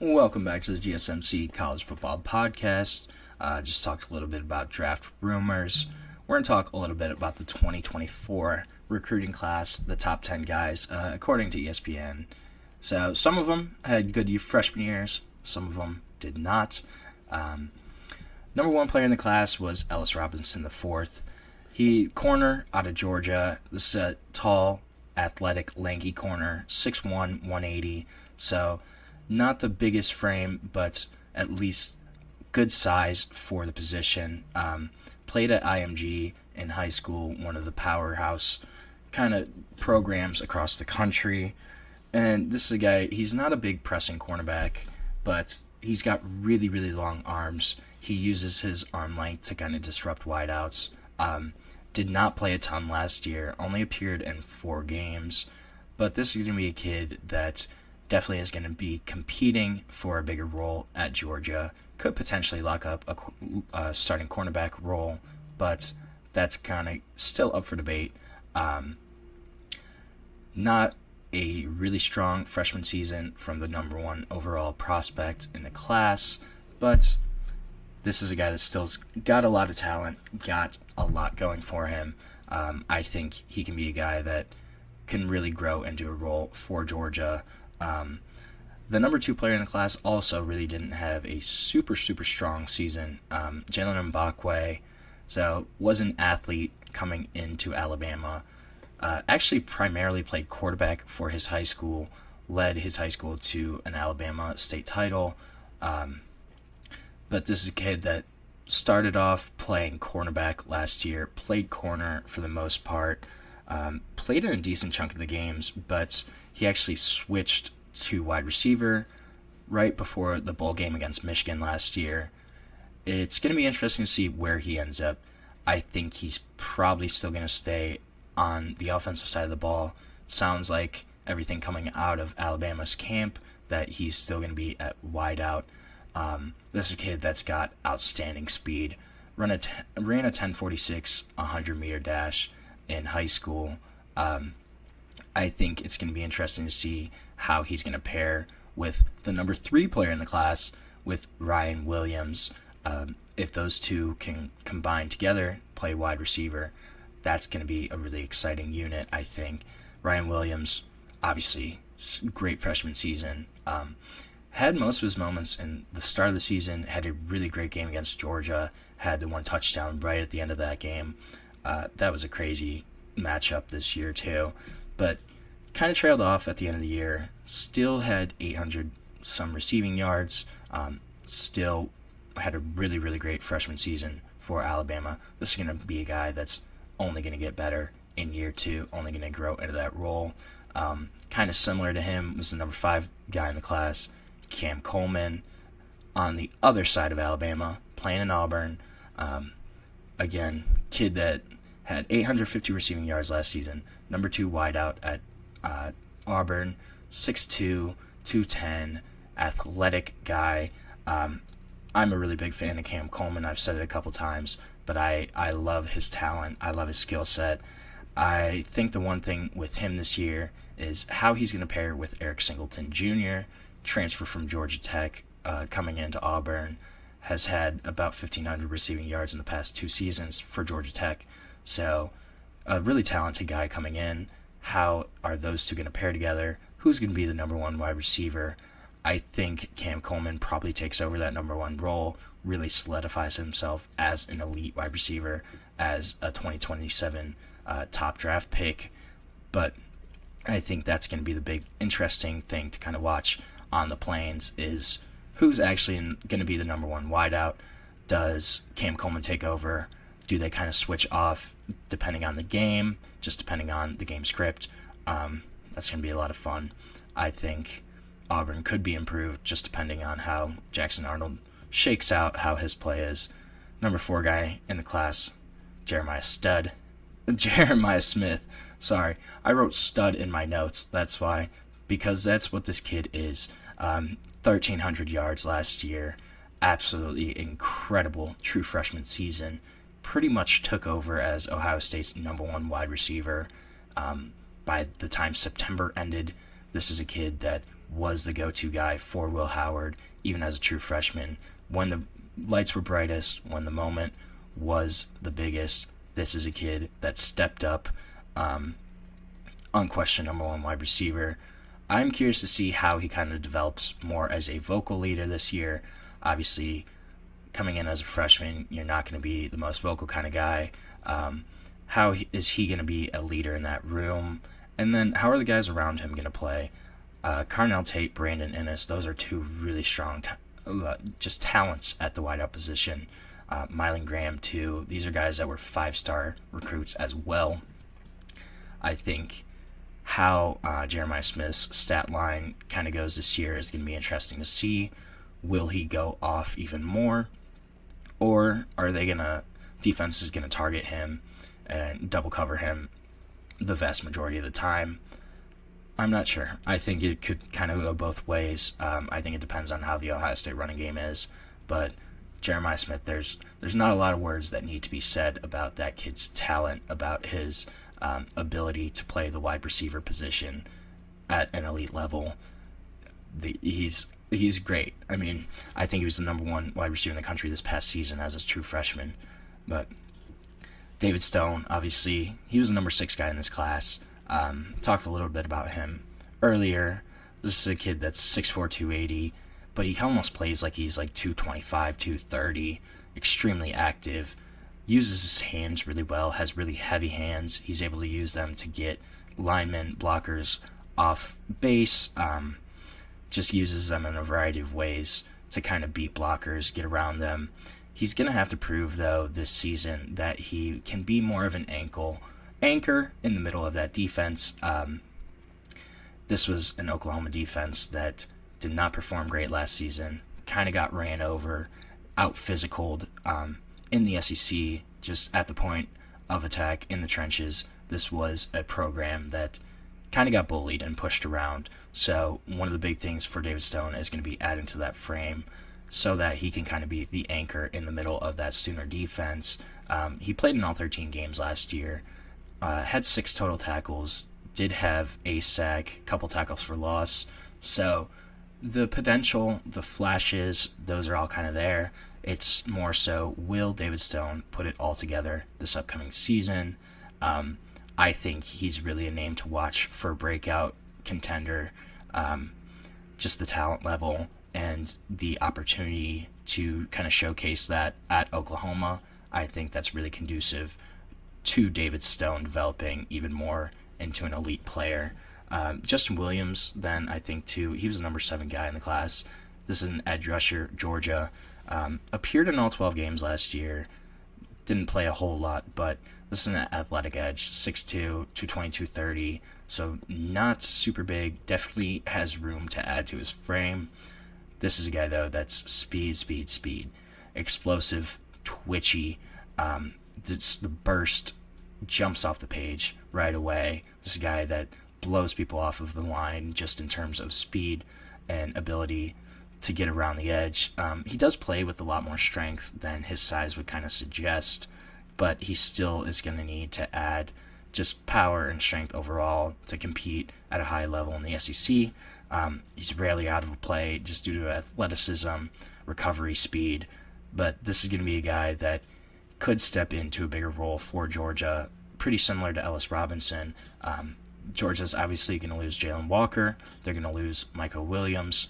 Welcome back to the GSMC College Football Podcast. Just talked a little bit about draft rumors. We're going to talk a little bit about the 2024 recruiting class, the top 10 guys, according to ESPN. So some of them had good freshman years, some of them did not. Number one player in the class was Ellis Robinson IV. He corner out of Georgia. This is a tall, athletic, lanky corner, 6'1", 180. So not the biggest frame, but at least good size for the position. Played at IMG in high school, one of the powerhouse kind of programs across the country. And this is a guy, he's not a big pressing cornerback, but he's got really, really long arms. He uses his arm length to kind of disrupt wideouts. Did not play a ton last year, only appeared in 4 games. But this is going to be a kid that definitely is going to be competing for a bigger role at Georgia. Could potentially lock up a starting cornerback role, but that's kind of still up for debate. Not a really strong freshman season from the number one overall prospect in the class, but this is a guy that still's got a lot of talent, got a lot going for him. I think he can be a guy that can really grow into a role for Georgia. The number 2 player in the class also really didn't have a super strong season. Jaylen Mbakwe, so was an athlete coming into Alabama. Actually primarily played quarterback for his high school, led his high school to an Alabama state title. But this is a kid that started off playing cornerback last year, played corner for the most part, played in a decent chunk of the games, but he actually switched to wide receiver right before the bowl game against Michigan last year. It's going to be interesting to see where he ends up. I think he's probably still going to stay on the offensive side of the ball. It sounds like everything coming out of Alabama's camp that he's still going to be at wide out. This is a kid that's got outstanding speed. Ran a 10.46 100-meter dash in high school. I think it's going to be interesting to see how he's going to pair with the number 3 player in the class, with Ryan Williams. If those two can combine together, play wide receiver, that's going to be a really exciting unit, I think. Ryan Williams, obviously, great freshman season. Had most of his moments in the start of the season, had a really great game against Georgia, had the one touchdown right at the end of that game. That was a crazy matchup this year, too. But kind of trailed off at the end of the year, still had 800 some receiving yards, still had a really, really great freshman season for Alabama. This is going to be a guy that's only going to get better in year 2, only going to grow into that role. Kind of similar to him was the number 5 guy in the class, Cam Coleman, on the other side of Alabama, playing in Auburn. Again, kid that had 850 receiving yards last season, number 2 wideout at Auburn, 6'2", 210, athletic guy. I'm a really big fan of Cam Coleman. I've said it a couple times, but I love his talent. I love his skill set. I think the one thing with him this year is how he's going to pair with Eric Singleton Jr., transfer from Georgia Tech, coming into Auburn, has had about 1,500 receiving yards in the past 2 seasons for Georgia Tech. So a really talented guy coming in. How are those two going to pair together? Who's going to be the number 1 wide receiver? I think Cam Coleman probably takes over that number 1 role, really solidifies himself as an elite wide receiver, as a 2027 top draft pick. But I think that's going to be the big interesting thing to kind of watch on the Plains, is who's actually going to be the number 1 wideout. Does Cam Coleman take over? Do they kind of switch off depending on the game, just depending on the game script? That's going to be a lot of fun. I think Auburn could be improved just depending on how Jackson Arnold shakes out, how his play is. Number 4 guy in the class, Jeremiah Smith. Sorry, I wrote stud in my notes. That's why, because that's what this kid is. 1,300 yards last year. Absolutely incredible true freshman season. Pretty much took over as Ohio State's number 1 wide receiver. By the time September ended, this is a kid that was the go-to guy for Will Howard, even as a true freshman. When the lights were brightest, when the moment was the biggest, this is a kid that stepped up, unquestioned number one wide receiver. I'm curious to see how he kind of develops more as a vocal leader this year. Obviously, coming in as a freshman, you're not going to be the most vocal kind of guy. How is he going to be a leader in that room? And then how are the guys around him going to play? Carnell Tate, Brandon Innes, those are two really strong just talents at the wideout position. Mylan Graham, too. These are guys that were 5-star recruits as well. I think how Jeremiah Smith's stat line kind of goes this year is going to be interesting to see. Will he go off even more? Or are defense is going to target him and double cover him the vast majority of the time? I'm not sure. I think it could kind of go both ways. I think it depends on how the Ohio State running game is. But Jeremiah Smith, there's not a lot of words that need to be said about that kid's talent, about his ability to play the wide receiver position at an elite level. He's great. I mean, I think he was the number one wide receiver in the country this past season as a true freshman. But David Stone, obviously, he was the number 6 guy in this class. Talked a little bit about him earlier. This is a kid that's 6'4", 280, but he almost plays like he's like 225, 230, extremely active, uses his hands really well, has really heavy hands. He's able to use them to get linemen, blockers off base, just uses them in a variety of ways to kind of beat blockers, get around them. He's going to have to prove, though, this season that he can be more of an anchor in the middle of that defense. This was an Oklahoma defense that did not perform great last season, kind of got ran over, out-physicaled in the SEC, just at the point of attack in the trenches. This was a program that kind of got bullied and pushed around. So one of the big things for David Stone is going to be adding to that frame so that he can kind of be the anchor in the middle of that Sooner defense. He played in all 13 games last year, had 6 total tackles, did have a sack, couple tackles for loss. So the potential, the flashes, those are all kind of there. It's more so, will David Stone put it all together this upcoming season? I think he's really a name to watch for a breakout contender. Just the talent level and the opportunity to kind of showcase that at Oklahoma, I think that's really conducive to David Stone developing even more into an elite player. Justin Williams, then, I think, too, he was the number 7 guy in the class. This is an edge rusher, Georgia. Appeared in all 12 games last year. Didn't play a whole lot, but this is an athletic edge, 6'2", 220, 230. So not super big. Definitely has room to add to his frame. This is a guy, though, that's speed. Explosive, twitchy. The burst jumps off the page right away. This is a guy that blows people off of the line just in terms of speed and ability to get around the edge. He does play with a lot more strength than his size would kind of suggest, but he still is going to need to add just power and strength overall to compete at a high level in the SEC. He's rarely out of a play just due to athleticism, recovery speed, but this is going to be a guy that could step into a bigger role for Georgia, pretty similar to Ellis Robinson. Georgia's obviously going to lose Jalen Walker. They're going to lose Michael Williams.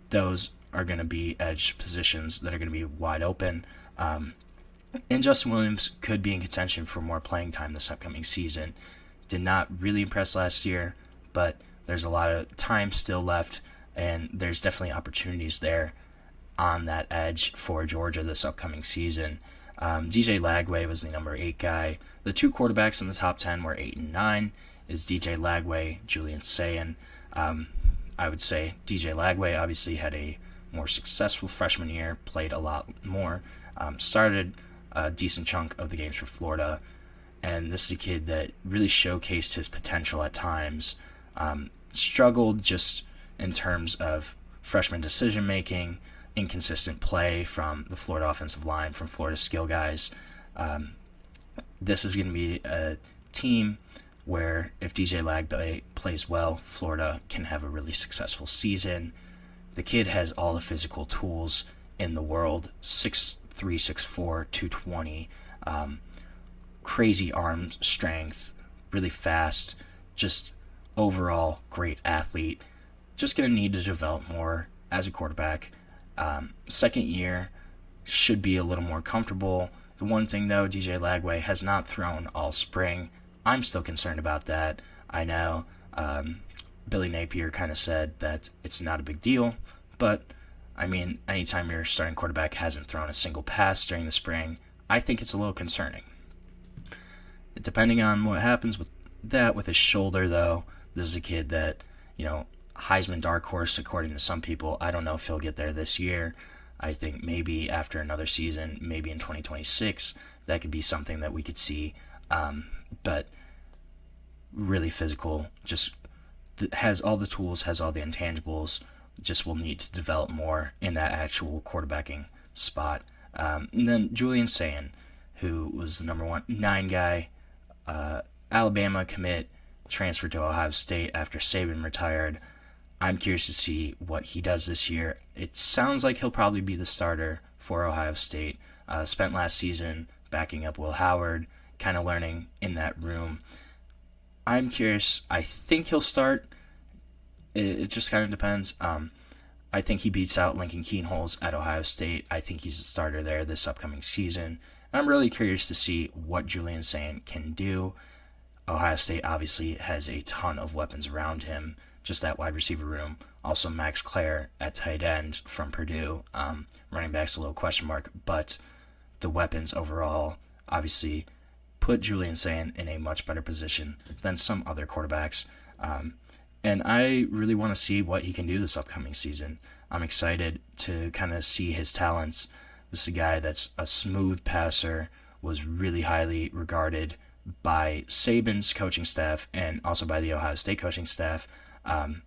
Those are going to be edge positions that are going to be wide open. And Justin Williams could be in contention for more playing time this upcoming season. Did not really impress last year, but there's a lot of time still left, and there's definitely opportunities there on that edge for Georgia this upcoming season. DJ Lagway was the number 8 guy. The 2 quarterbacks in the top 10 were 8 and 9. Is DJ Lagway, Julian Sayin. I would say DJ Lagway obviously had a more successful freshman year, played a lot more, started a decent chunk of the games for Florida, and this is a kid that really showcased his potential at times. Struggled just in terms of freshman decision-making, inconsistent play from the Florida offensive line, from Florida skill guys. This is going to be a team where if DJ Lagway plays well, Florida can have a really successful season. The kid has all the physical tools in the world, 6'3", 6'4", 220, crazy arm strength, really fast, just overall great athlete. Just going to need to develop more as a quarterback. Second year should be a little more comfortable. The one thing, though, DJ Lagway has not thrown all spring. I'm still concerned about that. I know Billy Napier kind of said that it's not a big deal, but, I mean, anytime your starting quarterback hasn't thrown a single pass during the spring, I think it's a little concerning. Depending on what happens with that, with his shoulder, though, this is a kid that, Heisman dark horse, according to some people. I don't know if he'll get there this year. I think maybe after another season, maybe in 2026, that could be something that we could see. But really physical, just has all the tools, has all the intangibles, just will need to develop more in that actual quarterbacking spot. And then Julian Sayin, who was the number 9 guy, Alabama commit, transferred to Ohio State after Saban retired. I'm curious to see what he does this year. It sounds like he'll probably be the starter for Ohio State. Spent last season backing up Will Howard, kind of learning in that room. I'm curious. I think he'll start. It just kind of depends. I think he beats out Lincoln Keenholz at Ohio State. I think he's a starter there this upcoming season. I'm really curious to see what Julian Sayin can do. Ohio State obviously has a ton of weapons around him, just that wide receiver room. Also Max Clare at tight end from Purdue. Running back's a little question mark, but the weapons overall obviously put Julian Sayin in a much better position than some other quarterbacks. And I really want to see what he can do this upcoming season. I'm excited to kind of see his talents. This is a guy that's a smooth passer, was really highly regarded by Saban's coaching staff and also by the Ohio State coaching staff. And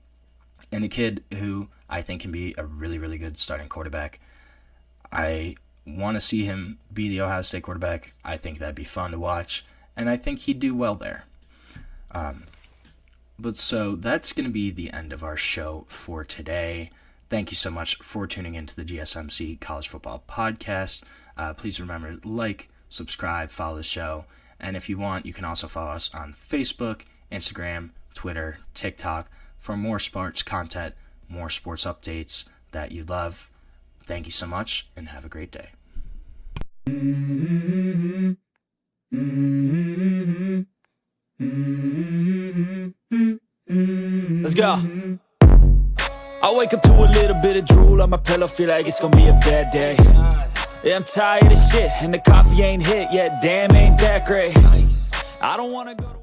a kid who I think can be a really, really good starting quarterback. I want to see him be the Ohio State quarterback. I think that'd be fun to watch, and I think he'd do well there. But so that's going to be the end of our show for today. Thank you so much for tuning into the GSMC College Football Podcast. Please remember to like, subscribe, follow the show. And if you want, you can also follow us on Facebook, Instagram, Twitter, TikTok for more sports content, more sports updates that you love. Thank you so much, and have a great day. Let's go. I wake up to a little bit of drool on my pillow, feel like it's gonna be a bad day. Yeah, I'm tired of shit, and the coffee ain't hit yet, damn, ain't that great. I don't wanna go to